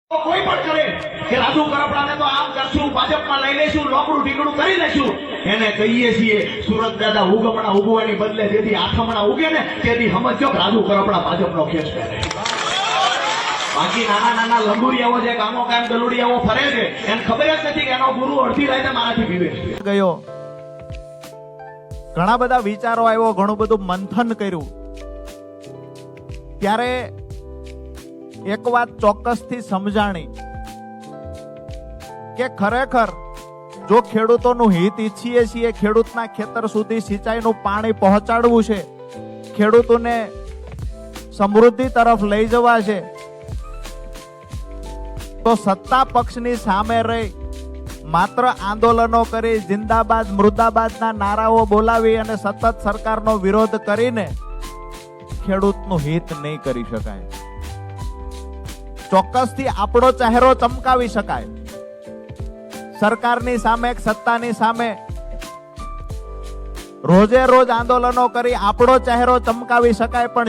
કોઈ પણ કરે કે રાજુ કરપડાને તો આમ કરશું, ભાજપમાં લઈ લેશું, લોકડું ઢીકડું કરી લેશું, એને કહીએ છીએ સુરત દાદા ઉગમણા ઉગવાની બદલે જેથી આઠમણા ઉગે ને તેથી સમજો કે રાજુ કરપડા ભાજપનો ખેસ કરે. બાકી નાના નાના લંબુરિયાઓ જે કામો કામ ગલુડિયાઓ ફરે છે એને ખબર જ નથી કે એનો ગુરુ અડધી રાતે મારાથી પીવે છે. ગયો ઘણા બધા વિચારો આવ્યો, ઘણું બધું મંથન કર્યું, ત્યારે એક વાત ચોક્કસથી સમજાણી કે ખરેખર જો ખેડૂતોનું હિત ઈચ્છીએ છીએ, ખેડૂતના ખેતર સુધી સિંચાઈનું પાણી પહોંચાડવું છે, ખેડૂતોને સમૃદ્ધિ તરફ લઈ જવા છે, તો સત્તા પક્ષની સામે રહી માત્ર આંદોલનો કરી, જિંદાબાદ મુર્દાબાદના નારાઓ બોલાવી અને સતત સરકારનો વિરોધ કરીને ખેડૂતનું હિત નહીં કરી શકાય. ચોક્કસથી આપણો ચહેરો ચમકાવી શકાય. સરકારની સામે, સત્તાની સામે રોજે રોજ આંદોલનો કરી આપણો ચહેરો ચમકાવી શકાય, પણ